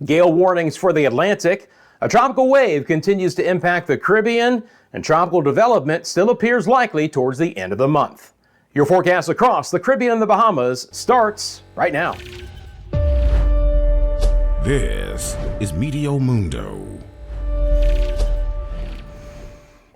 Gale warnings for the Atlantic. A tropical wave continues to impact the Caribbean, and tropical development still appears likely towards the end of the month. Your forecast across the Caribbean and the Bahamas starts right now. This is Meteo Mundo.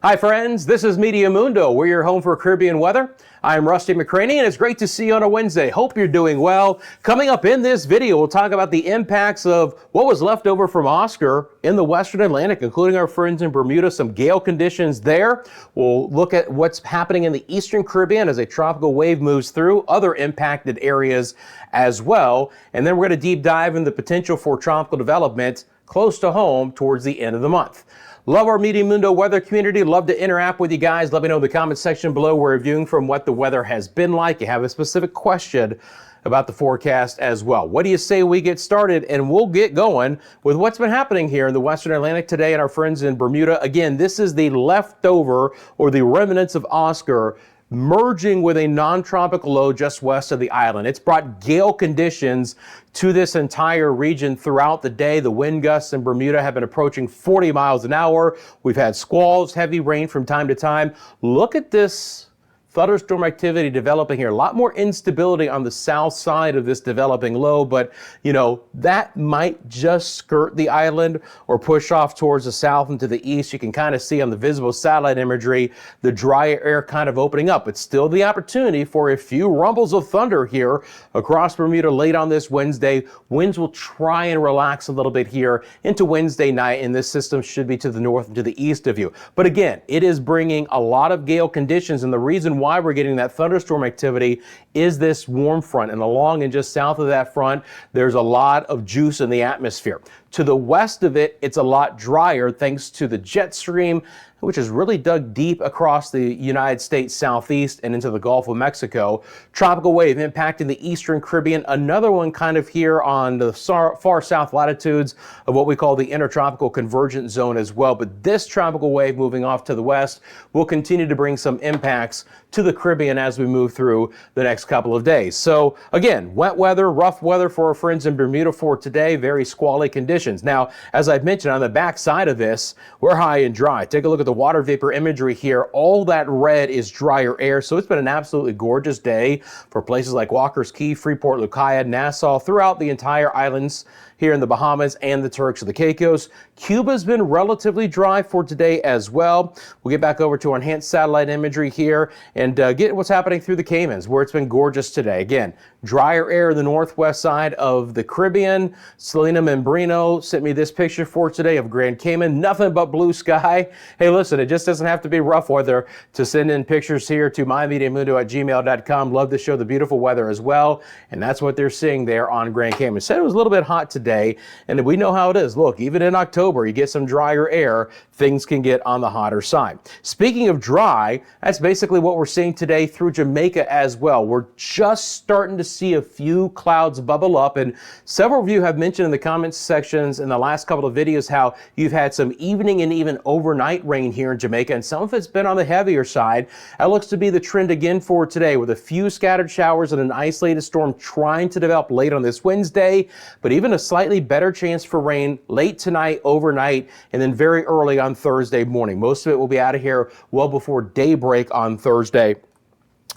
Hi friends, this is Meteo Mundo. We're your home for Caribbean weather. I'm Rusty McCranie, and it's great to see you on a Wednesday. Hope you're doing well. Coming up in this video, we'll talk about the impacts of what was left over from Oscar in the Western Atlantic, including our friends in Bermuda, some gale conditions there. We'll look at what's happening in the Eastern Caribbean as a tropical wave moves through, other impacted areas as well. And then we're going to deep dive into the potential for tropical development close to home towards the end of the month. Love our Meteo Mundo weather community. Love to interact with you guys. Let me know in the comment section below where you're viewing from, what the weather has been like. You have a specific question about the forecast as well. What do you say we get started? And we'll get going with what's been happening here in the Western Atlantic today and our friends in Bermuda. Again, this is the leftover or the remnants of Oscar merging with a non-tropical low just west of the island. It's brought gale conditions to this entire region throughout the day. The wind gusts in Bermuda have been approaching 40 miles an hour. We've had squalls, heavy rain from time to time. Look at this thunderstorm activity developing here. A lot more instability on the south side of this developing low, but you know, that might just skirt the island or push off towards the south and to the east. You can kind of see on the visible satellite imagery the dry air kind of opening up. It's still the opportunity for a few rumbles of thunder here across Bermuda late on this Wednesday. Winds will try and relax a little bit here into Wednesday night, and this system should be to the north and to the east of you. But again, it is bringing a lot of gale conditions, and the reason why we're getting that thunderstorm activity is this warm front, and along and just south of that front there's a lot of juice in the atmosphere. To the west of it, it's a lot drier thanks to the jet stream, which has really dug deep across the United States southeast and into the Gulf of Mexico. Tropical wave impacting the Eastern Caribbean, another one kind of here on the far south latitudes of what we call the intertropical convergence zone as well. But this tropical wave moving off to the west will continue to bring some impacts to the Caribbean as we move through the next couple of days. So again, wet weather, rough weather for our friends in Bermuda for today, very squally conditions. Now, as I've mentioned, on the back side of this, we're high and dry. Take a look at the water vapor imagery here. All that red is drier air, so it's been an absolutely gorgeous day for places like Walker's Cay, Freeport, Lucaya, Nassau, throughout the entire islands here in the Bahamas and the Turks of the Caicos. Cuba's been relatively dry for today as well. We'll get back over to our enhanced satellite imagery here and get what's happening through the Caymans, where it's been gorgeous today. Again, drier air in the northwest side of the Caribbean. Selena Membrino sent me this picture for today of Grand Cayman. Nothing but blue sky. Hey, listen, it just doesn't have to be rough weather to send in pictures here to mymediamundo@gmail.com. Love to show the beautiful weather as well. And that's what they're seeing there on Grand Cayman. Said it was a little bit hot today, and we know how it is. Look, even in October, you get some drier air, things can get on the hotter side. Speaking of dry, that's basically what we're seeing today through Jamaica as well. We're just starting to see a few clouds bubble up, and several of you have mentioned in the comments sections in the last couple of videos how you've had some evening and even overnight rain here in Jamaica, and some of it's been on the heavier side. That looks to be the trend again for today, with a few scattered showers and an isolated storm trying to develop late on this Wednesday, but even a slightly better chance for rain late tonight, overnight, and then very early on Thursday morning. Most of it will be out of here well before daybreak on Thursday.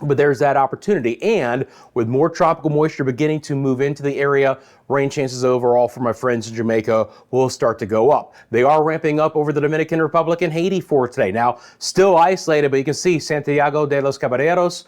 But there's that opportunity, and with more tropical moisture beginning to move into the area, rain chances overall for my friends in Jamaica will start to go up. They are ramping up over the Dominican Republic and Haiti for today. Now, still isolated, but you can see Santiago de los Caballeros,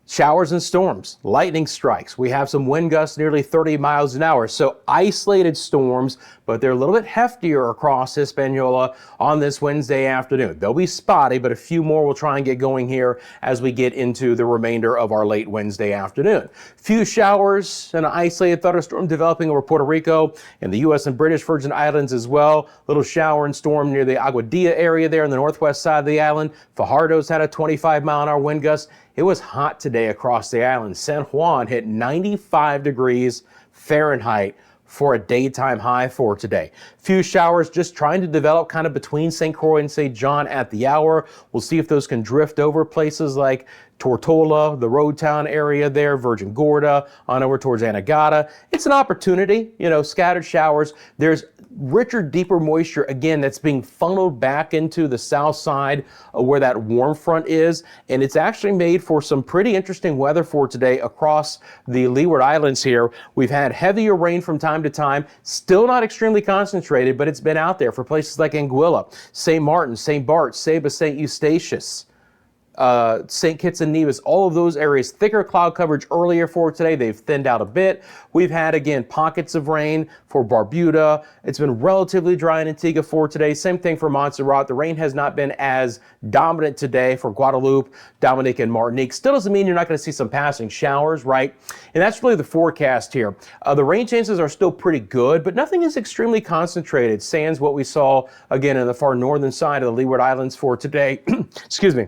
showers and storms, lightning strikes. We have some wind gusts nearly 30 miles an hour. So isolated storms, but they're a little bit heftier across Hispaniola on this Wednesday afternoon. They'll be spotty, but a few more will try and get going here as we get into the remainder of our late Wednesday afternoon. Few showers and an isolated thunderstorm developing over Puerto Rico and the U.S. and British Virgin Islands as well. Little shower and storm near the Aguadilla area there in the northwest side of the island. Fajardo's had a 25-mile-an-hour wind gust. It was hot today across the island. San Juan hit 95 degrees Fahrenheit for a daytime high for today. Few showers just trying to develop kind of between St. Croix and St. John at the hour. We'll see if those can drift over places like Tortola, the Road Town area there, Virgin Gorda, on over towards Anegada. It's an opportunity, scattered showers. There's richer, deeper moisture, again, that's being funneled back into the south side of where that warm front is. And it's actually made for some pretty interesting weather for today across the Leeward Islands here. We've had heavier rain from time to time, still not extremely concentrated, but it's been out there for places like Anguilla, St. Martin, St. Bart, Saba, St. Eustatius, St. Kitts and Nevis, all of those areas. Thicker cloud coverage earlier for today. They've thinned out a bit. We've had, again, pockets of rain for Barbuda. It's been relatively dry in Antigua for today. Same thing for Montserrat. The rain has not been as dominant today for Guadeloupe, Dominique, and Martinique. Still doesn't mean you're not going to see some passing showers, right? And that's really the forecast here. The rain chances are still pretty good, but nothing is extremely concentrated, sans what we saw, again, in the far northern side of the Leeward Islands for today. Excuse me.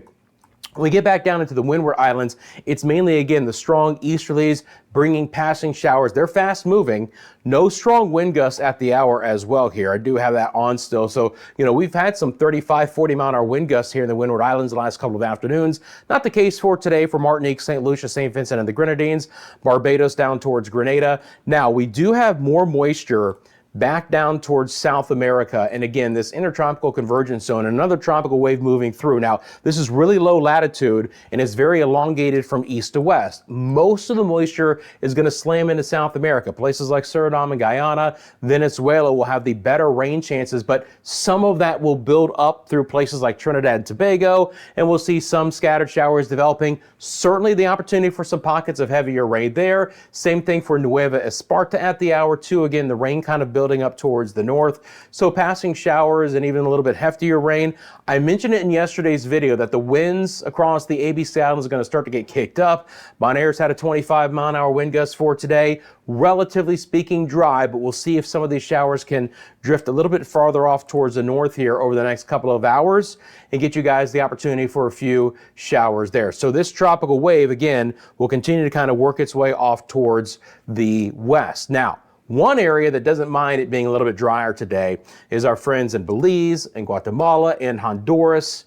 When we get back down into the Windward Islands, it's mainly, again, the strong easterlies bringing passing showers. They're fast moving. No strong wind gusts at the hour as well here. I do have that on still. So, we've had some 35, 40 mile an hour wind gusts here in the Windward Islands the last couple of afternoons. Not the case for today for Martinique, St. Lucia, St. Vincent and the Grenadines, Barbados down towards Grenada. Now, we do have more moisture back down towards South America. And again, this intertropical convergence zone, another tropical wave moving through. Now, this is really low latitude and is very elongated from east to west. Most of the moisture is going to slam into South America. Places like Suriname and Guyana, Venezuela will have the better rain chances, but some of that will build up through places like Trinidad and Tobago, and we'll see some scattered showers developing. Certainly the opportunity for some pockets of heavier rain there. Same thing for Nueva Esparta at the hour too. Again, the rain kind of building up towards the north. So passing showers and even a little bit heftier rain. I mentioned it in yesterday's video that the winds across the ABC Islands are going to start to get kicked up. Bonaere's had a 25 mile an hour wind gust for today. Relatively speaking dry, but we'll see if some of these showers can drift a little bit farther off towards the north here over the next couple of hours and get you guys the opportunity for a few showers there. So this tropical wave, again, will continue to kind of work its way off towards the west. Now, one area that doesn't mind it being a little bit drier today is our friends in Belize and Guatemala and Honduras.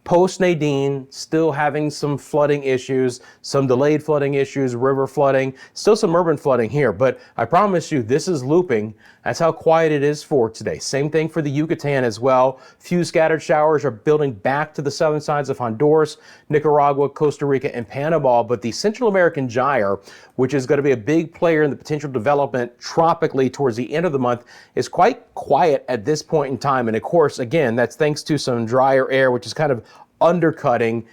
Post Nadine, still having some flooding issues, some delayed flooding issues, river flooding, still some urban flooding here, but I promise you this is looping. That's how quiet it is for today. Same thing for the Yucatan as well. Few scattered showers are building back to the southern sides of Honduras, Nicaragua, Costa Rica, and Panama, but the Central American gyre, which is going to be a big player in the potential development tropically towards the end of the month, is quite quiet at this point in time. And of course, again, that's thanks to some drier air, which is kind of undercutting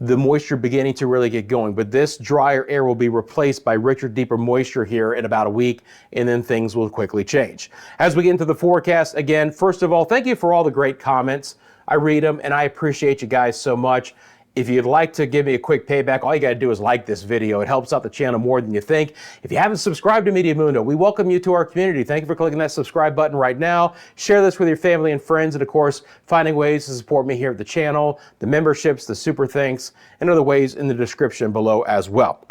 the moisture beginning to really get going. But this drier air will be replaced by richer, deeper moisture here in about a week, and then things will quickly change. As we get into the forecast, again, first of all, thank you for all the great comments. I read them, and I appreciate you guys so much. If you'd like to give me a quick payback, all you got to do is like this video. It helps out the channel more than you think. If you haven't subscribed to Meteo Mundo, we welcome you to our community. Thank you for clicking that subscribe button right now. Share this with your family and friends, and of course, finding ways to support me here at the channel, the memberships, the super thanks, and other ways in the description below as well.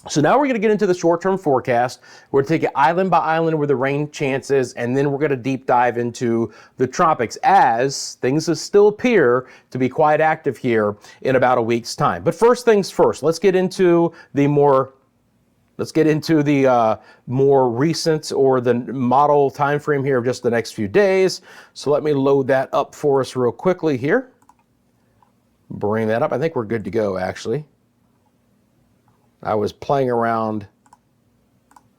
So now we're going to get into the short-term forecast. We're going to take it island by island where the rain chances, and then we're going to deep dive into the tropics as things still appear to be quite active here in about a week's time. But first things first, let's get into the more recent or the model time frame here of just the next few days. So let me load that up for us real quickly here. Bring that up. I think we're good to go, actually. I was playing around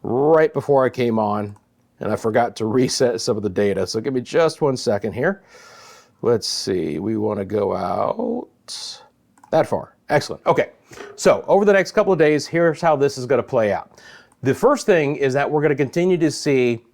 right before I came on, and I forgot to reset some of the data. So give me just 1 second here. Let's see. We want to go out that far. Excellent. Okay. So over the next couple of days, here's how this is going to play out. The first thing is that we're going to continue to see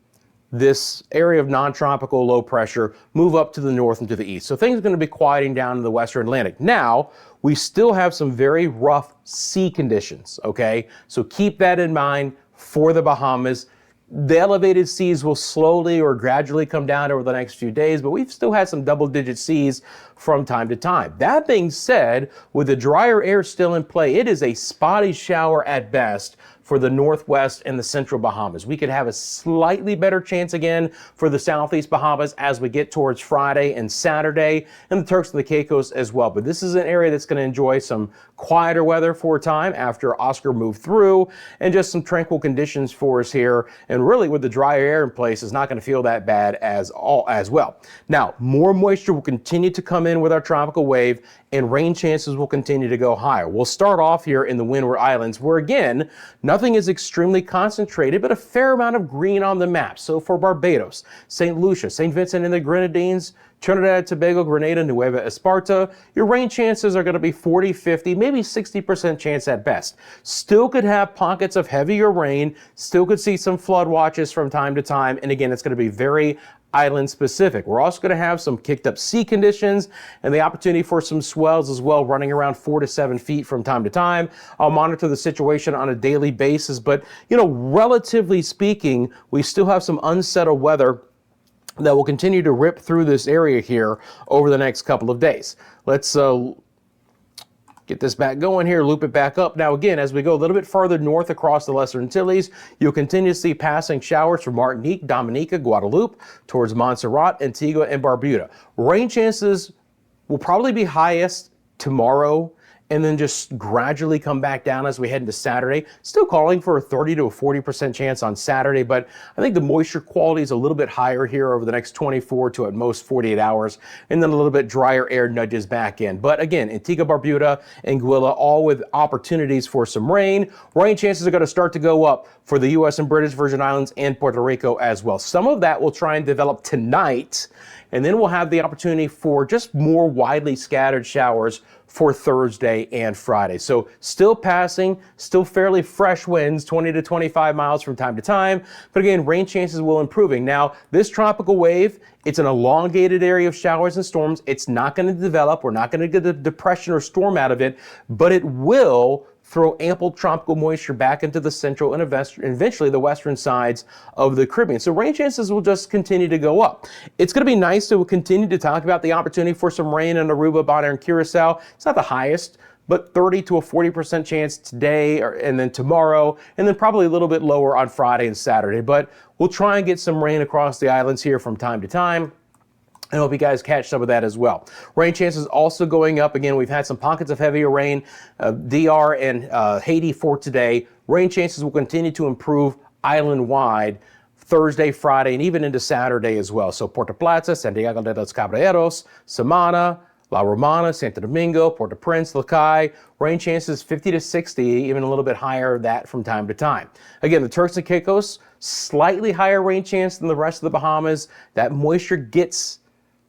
this area of non-tropical low pressure move up to the north and to the east. So things are going to be quieting down in the western Atlantic. Now, we still have some very rough sea conditions, okay? So keep that in mind for the Bahamas. The elevated seas will slowly or gradually come down over the next few days, but we've still had some double-digit seas from time to time. That being said, with the drier air still in play, it is a spotty shower at best for the northwest and the central Bahamas. We could have a slightly better chance again for the southeast Bahamas as we get towards Friday and Saturday, and the Turks and the Caicos as well. But this is an area that's going to enjoy some quieter weather for a time after Oscar moved through, and just some tranquil conditions for us here. And really, with the drier air in place, it's not going to feel that bad as well. Now, more moisture will continue to come in with our tropical wave, and rain chances will continue to go higher. We'll start off here in the Windward Islands, where again, nothing is extremely concentrated, but a fair amount of green on the map. So for Barbados, St. Lucia, St. Vincent and the Grenadines, Trinidad, Tobago, Grenada, Nueva Esparta, your rain chances are going to be 40, 50, maybe 60% chance at best. Still could have pockets of heavier rain, still could see some flood watches from time to time, and again, it's going to be very island specific. We're also going to have some kicked up sea conditions and the opportunity for some swells as well, running around 4 to 7 feet from time to time. I'll monitor the situation on a daily basis, but relatively speaking, we still have some unsettled weather that will continue to rip through this area here over the next couple of days. Let's get this back going here, loop it back up. Now again, as we go a little bit further north across the Lesser Antilles, you'll continue to see passing showers from Martinique, Dominica, Guadeloupe, towards Montserrat, Antigua, and Barbuda. Rain chances will probably be highest tomorrow, and then just gradually come back down as we head into Saturday. Still calling for a 30 to a 40% chance on Saturday, but I think the moisture quality is a little bit higher here over the next 24 to at most 48 hours, and then a little bit drier air nudges back in. But again, Antigua, Barbuda, and Anguilla, all with opportunities for some rain. Rain chances are going to start to go up for the U.S. and British Virgin Islands and Puerto Rico as well. Some of that will try and develop tonight, and then we'll have the opportunity for just more widely scattered showers for Thursday and Friday. So still passing, still fairly fresh winds, 20 to 25 miles from time to time. But again, rain chances will improving. Now, this tropical wave, it's an elongated area of showers and storms. It's not going to develop. We're not going to get a depression or storm out of it, but it will throw ample tropical moisture back into the central and eventually the western sides of the Caribbean. So rain chances will just continue to go up. It's going to be nice to continue to talk about the opportunity for some rain in Aruba, Bonaire, and Curacao. It's not the highest, but 30 to a 40% chance today and then tomorrow, and then probably a little bit lower on Friday and Saturday. But we'll try and get some rain across the islands here from time to time. I hope you guys catch some of that as well. Rain chances also going up. Again, we've had some pockets of heavier rain, DR and Haiti for today. Rain chances will continue to improve island-wide Thursday, Friday, and even into Saturday as well. So Puerto Plata, Santiago de los Caballeros, Samana, La Romana, Santo Domingo, Port-au-Prince, Lacaille, rain chances 50 to 60, even a little bit higher that from time to time. Again, the Turks and Caicos, slightly higher rain chance than the rest of the Bahamas. That moisture gets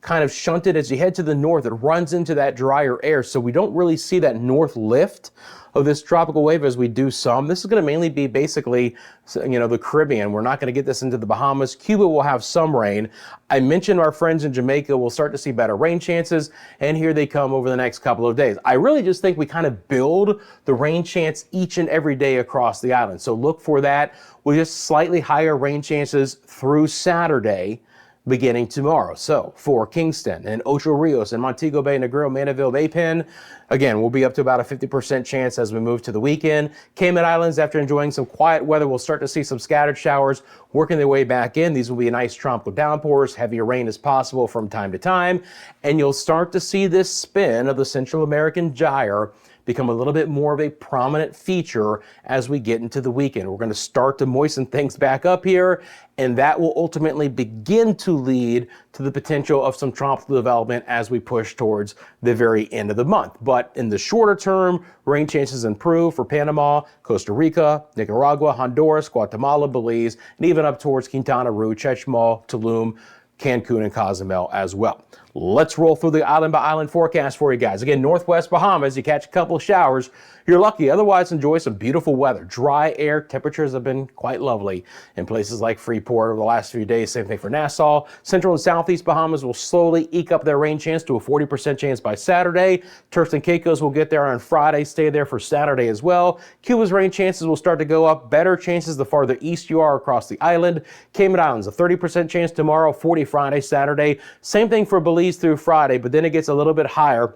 kind of shunted as you head to the north. It runs into that drier air, so we don't really see that north lift of this tropical wave as we do some. This is going to mainly be basically, the Caribbean. We're not going to get this into the Bahamas. Cuba will have some rain. I mentioned our friends in Jamaica will start to see better rain chances, and here they come over the next couple of days. I really just think we kind of build the rain chance each and every day across the island. So look for that with just slightly higher rain chances through Saturday, beginning tomorrow. So for Kingston and Ocho Rios and Montego Bay, Negril, Mandeville, Maypen, again, we'll be up to about a 50% chance as we move to the weekend. Cayman Islands, after enjoying some quiet weather, we'll start to see some scattered showers working their way back in. These will be nice tropical downpours, heavier rain as possible from time to time, and you'll start to see this spin of the Central American gyre become a little bit more of a prominent feature as we get into the weekend. We're going to start to moisten things back up here, and that will ultimately begin to lead to the potential of some tropical development as we push towards the very end of the month. But in the shorter term, rain chances improve for Panama, Costa Rica, Nicaragua, Honduras, Guatemala, Belize, and even up towards Quintana Roo, Chetumal, Tulum, Cancun, and Cozumel as well. Let's roll through the island by island forecast for you guys. Again, Northwest Bahamas, you catch a couple of showers, you're lucky. Otherwise, enjoy some beautiful weather. Dry air, temperatures have been quite lovely in places like Freeport over the last few days. Same thing for Nassau. Central and Southeast Bahamas will slowly eke up their rain chance to a 40% chance by Saturday. Turks and Caicos will get there on Friday, stay there for Saturday as well. Cuba's rain chances will start to go up. Better chances the farther east you are across the island. Cayman Islands, a 30% chance tomorrow, 40 Friday, Saturday. Same thing for Belize through Friday, but then it gets a little bit higher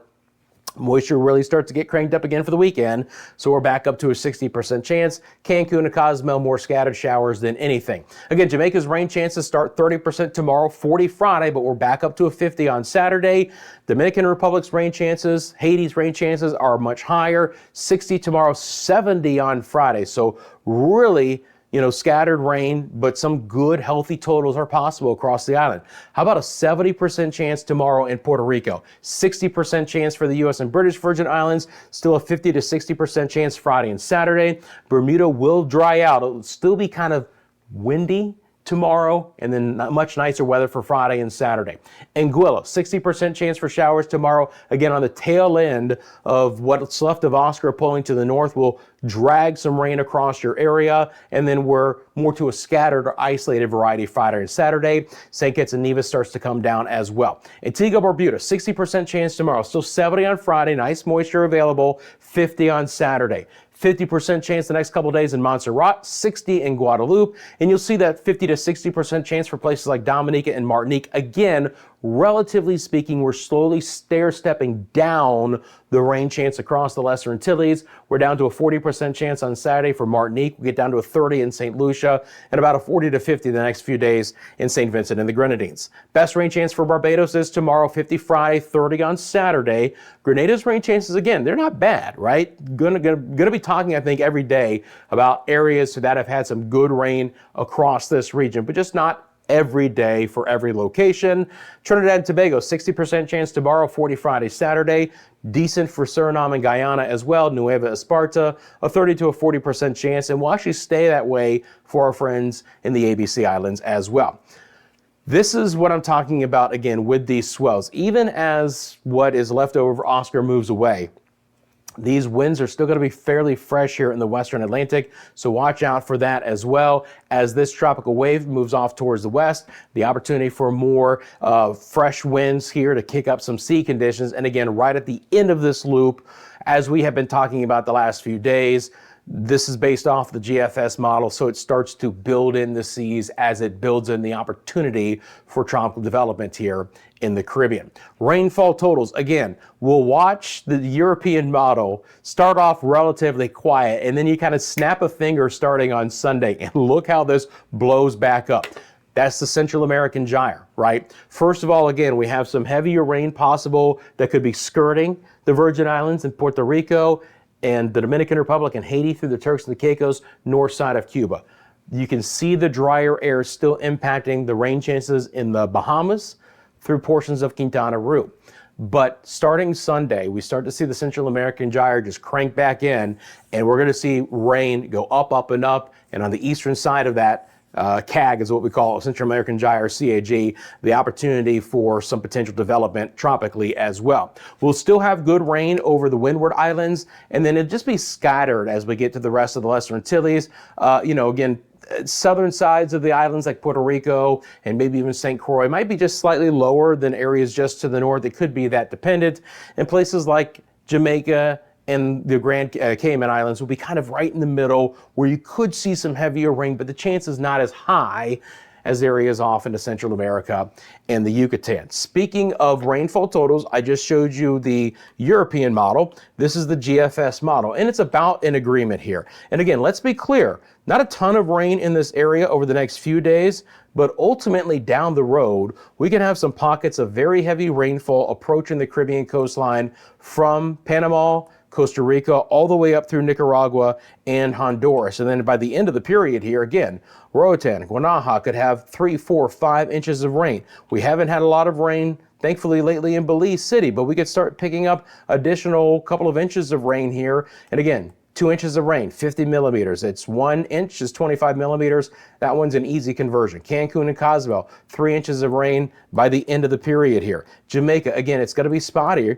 Moisture really starts to get cranked up again for the weekend, so we're back up to a 60% chance. Cancun and Cozumel, more scattered showers than anything. Again, Jamaica's rain chances start 30% tomorrow, 40 Friday, but we're back up to a 50 on Saturday. Dominican Republic's rain chances, Haiti's rain chances are much higher, 60 tomorrow, 70 on Friday. So really, scattered rain, but some good, healthy totals are possible across the island. How about a 70% chance tomorrow in Puerto Rico? 60% chance for the U.S. and British Virgin Islands, still a 50 to 60% chance Friday and Saturday. Bermuda will dry out. It'll still be kind of windy tomorrow, and then much nicer weather for Friday and Saturday. Anguilla, 60% chance for showers tomorrow. Again, on the tail end of what's left of Oscar pulling to the north will drag some rain across your area, and then we're more to a scattered or isolated variety Friday and Saturday. St. Kitts and Nevis starts to come down as well. Antigua Barbuda, 60% chance tomorrow. Still 70 on Friday, nice moisture available, 50 on Saturday. 50% chance the next couple of days in Montserrat, 60 in Guadeloupe, and you'll see that 50 to 60% chance for places like Dominica and Martinique. Again, relatively speaking, we're slowly stair-stepping down the rain chance across the Lesser Antilles. We're down to a 40% chance on Saturday for Martinique. We get down to a 30 in St. Lucia and about a 40 to 50 the next few days in St. Vincent and the Grenadines. Best rain chance for Barbados is tomorrow, 50 Friday, 30 on Saturday. Grenada's rain chances, again, they're not bad, right? Gonna be talking, I think, every day about areas that have had some good rain across this region, but just not every day for every location. Trinidad and Tobago, 60% chance tomorrow, 40 Friday, Saturday. Decent for Suriname and Guyana as well. Nueva Esparta, a 30 to a 40% chance, and will actually stay that way for our friends in the ABC Islands as well. This is what I'm talking about again with these swells. Even as what is left over Oscar moves away, these winds are still going to be fairly fresh here in the Western Atlantic, so watch out for that as well. As this tropical wave moves off towards the west, the opportunity for more fresh winds here to kick up some sea conditions. And again, right at the end of this loop, as we have been talking about the last few days, this is based off the GFS model, so it starts to build in the seas as it builds in the opportunity for tropical development here in the Caribbean. Rainfall totals, again, we'll watch the European model start off relatively quiet, and then you kind of snap a finger starting on Sunday, and look how this blows back up. That's the Central American gyre, right? First of all, again, we have some heavier rain possible that could be skirting the Virgin Islands and Puerto Rico, and the Dominican Republic and Haiti through the Turks and the Caicos, north side of Cuba. You can see the drier air still impacting the rain chances in the Bahamas through portions of Quintana Roo. But starting Sunday, we start to see the Central American gyre just crank back in, and we're gonna see rain go up, up, and up. And on the eastern side of that, CAG is what we call Central American Gyre, CAG, the opportunity for some potential development tropically as well. We'll still have good rain over the Windward Islands, and then it'll just be scattered as we get to the rest of the Lesser Antilles. Again, southern sides of the islands like Puerto Rico and maybe even St. Croix might be just slightly lower than areas just to the north. It could be that dependent. And places like Jamaica and the Grand Cayman Islands will be kind of right in the middle where you could see some heavier rain, but the chance is not as high as areas off into Central America and the Yucatan. Speaking of rainfall totals, I just showed you the European model. This is the GFS model, and it's about an agreement here. And again, let's be clear, not a ton of rain in this area over the next few days, but ultimately down the road, we can have some pockets of very heavy rainfall approaching the Caribbean coastline from Panama, Costa Rica, all the way up through Nicaragua and Honduras. And then by the end of the period here, again, Roatan, Guanaja could have 3, 4, 5 inches of rain. We haven't had a lot of rain, thankfully, lately in Belize City, but we could start picking up additional couple of inches of rain here. And again, 2 inches of rain, 50 millimeters. It's 1 inch is 25 millimeters. That one's an easy conversion. Cancun and Cozumel, 3 inches of rain by the end of the period here. Jamaica, again, it's going to be spotty,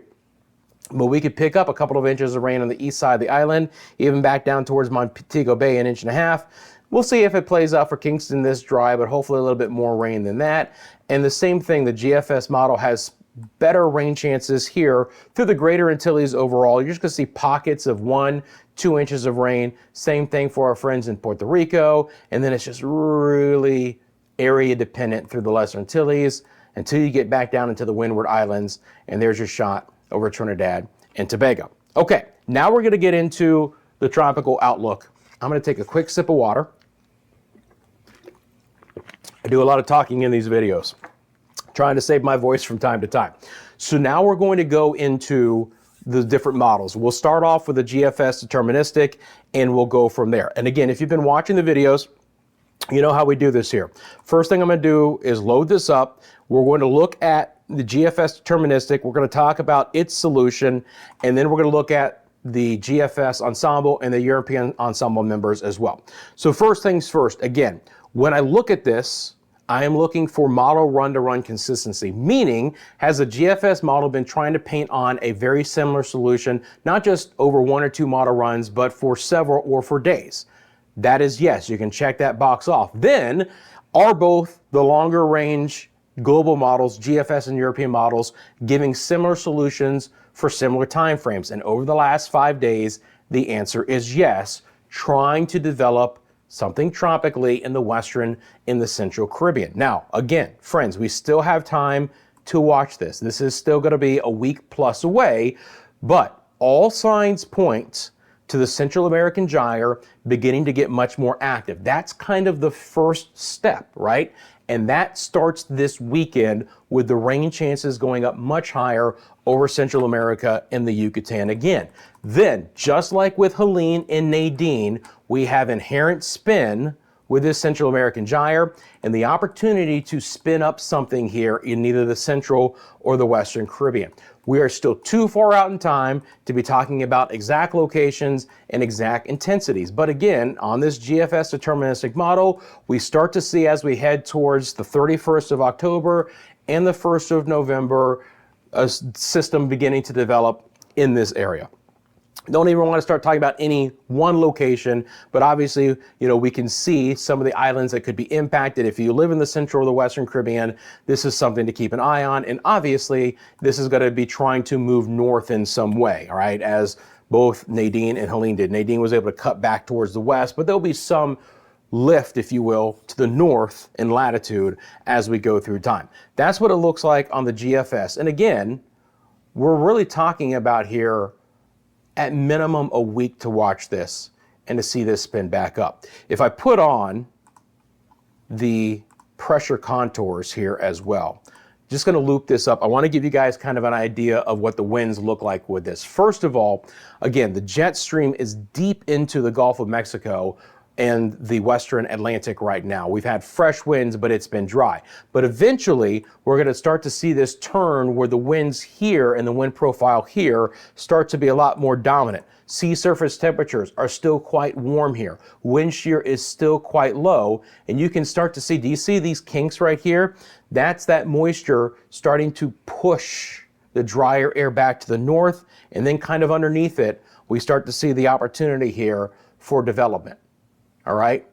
but we could pick up a couple of inches of rain on the east side of the island, even back down towards Montego Bay, 1.5 inches. We'll see if it plays out for Kingston this dry, but hopefully a little bit more rain than that. And the same thing, the GFS model has better rain chances here through the Greater Antilles overall. You're just going to see pockets of 1, 2 inches of rain. Same thing for our friends in Puerto Rico. And then it's just really area dependent through the Lesser Antilles until you get back down into the Windward Islands, and there's your shot over Trinidad and Tobago. Okay, now we're going to get into the tropical outlook. I'm going to take a quick sip of water. I do a lot of talking in these videos, trying to save my voice from time to time. So now we're going to go into the different models. We'll start off with the GFS deterministic, and we'll go from there. And again, if you've been watching the videos, you know how we do this here. First thing I'm going to do is load this up. We're going to look at the GFS deterministic. We're going to talk about its solution, and then we're going to look at the GFS ensemble and the European ensemble members as well. So first things first, again, when I look at this, I am looking for model run-to-run consistency, meaning has the GFS model been trying to paint on a very similar solution, not just over 1 or 2 model runs, but for several or for days? That is yes, you can check that box off. Then, are both the longer range global models, GFS and European models, giving similar solutions for similar time frames? And over the last 5 days, the answer is yes, trying to develop something tropically in the Western, in the Central Caribbean. Now, again, friends, we still have time to watch this. This is still going to be a week plus away, but all signs point to the Central American gyre beginning to get much more active. That's kind of the first step, right? And that starts this weekend with the rain chances going up much higher over Central America and the Yucatan again. Then, just like with Helene and Nadine, we have inherent spin with this Central American gyre and the opportunity to spin up something here in either the Central or the Western Caribbean. We are still too far out in time to be talking about exact locations and exact intensities. But again, on this GFS deterministic model, we start to see as we head towards the 31st of October and the 1st of November, a system beginning to develop in this area. Don't even want to start talking about any one location, but obviously, you know, we can see some of the islands that could be impacted. If you live in the Central or the Western Caribbean, this is something to keep an eye on. And obviously, this is going to be trying to move north in some way, all right, as both Nadine and Helene did. Nadine was able to cut back towards the west, but there'll be some lift, if you will, to the north in latitude as we go through time. That's what it looks like on the GFS. And again, we're really talking about here at minimum a week to watch this and to see this spin back up. If I put on the pressure contours here as well, just gonna loop this up. I wanna give you guys kind of an idea of what the winds look like with this. First of all, again, the jet stream is deep into the Gulf of Mexico and the Western Atlantic right now. We've had fresh winds, but it's been dry. But eventually, we're gonna start to see this turn where the winds here and the wind profile here start to be a lot more dominant. Sea surface temperatures are still quite warm here. Wind shear is still quite low, and you can start to see, do you see these kinks right here? That's that moisture starting to push the drier air back to the north, and then kind of underneath it, we start to see the opportunity here for development. All right.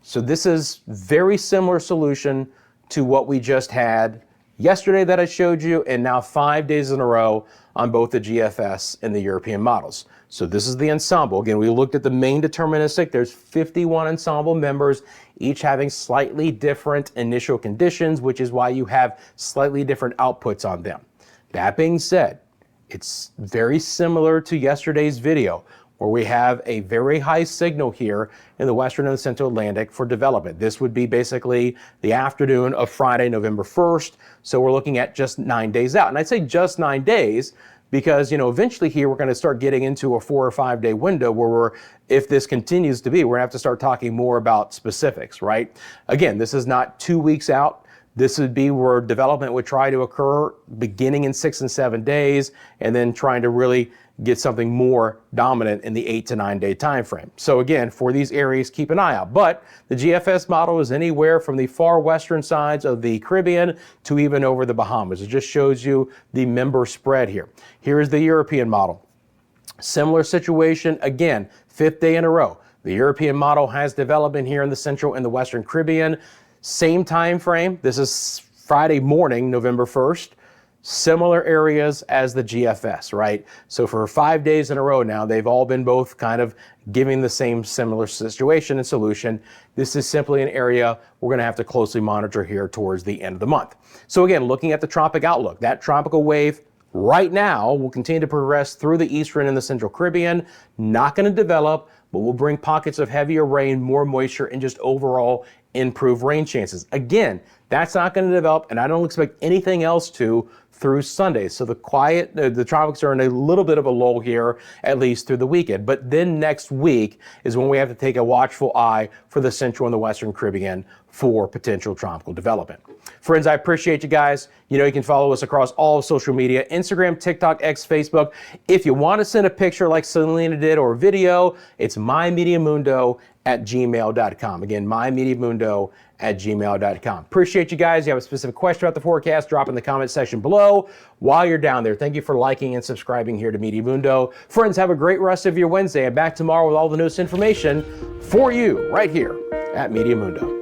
So this is very similar solution to what we just had yesterday that I showed you, and now 5 days in a row on both the GFS and the European models. So this is the ensemble. Again, we looked at the main deterministic. There's 51 ensemble members, each having slightly different initial conditions, which is why you have slightly different outputs on them. That being said, it's very similar to yesterday's video, where we have a very high signal here in the Western and the Central Atlantic for development. This would be basically the afternoon of Friday, November 1st. So we're looking at just 9 days out. And I'd say just 9 days because, you know, eventually here we're going to start getting into a 4 or 5 day window where if this continues to be, we're going to have to start talking more about specifics, right? Again, this is not 2 weeks out. This would be where development would try to occur beginning in 6 and 7 days, and then trying to really get something more dominant in the 8 to 9 day time frame. So again, for these areas, keep an eye out. But the GFS model is anywhere from the far western sides of the Caribbean to even over the Bahamas. It just shows you the member spread here. Here is the European model. Similar situation, again, 5th day in a row. The European model has development here in the Central and the Western Caribbean. Same time frame. This is Friday morning, November 1st. Similar areas as the GFS, right? So for 5 days in a row now, they've all been both kind of giving the same similar situation and solution. This is simply an area we're going to have to closely monitor here towards the end of the month. So again, looking at the tropic outlook, that tropical wave right now will continue to progress through the eastern and the central Caribbean, not going to develop, but will bring pockets of heavier rain, more moisture, and just overall improved rain chances. Again, that's not going to develop, and I don't expect anything else to through Sunday. So the tropics are in a little bit of a lull here, at least through the weekend. But then next week is when we have to take a watchful eye for the central and the western Caribbean for potential tropical development. Friends, I appreciate you guys. You know, you can follow us across all of social media, Instagram, TikTok, X, Facebook. If you want to send a picture like Selena did or a video, it's mymediamundo@gmail.com. Again, mymediamundo@gmail.com. Appreciate you guys. You have a specific question about the forecast, drop in the comment section below. While you're down there, thank you for liking and subscribing here to Meteo Mundo. Friends, have a great rest of your Wednesday. I'm back tomorrow with all the newest information for you right here at Meteo Mundo.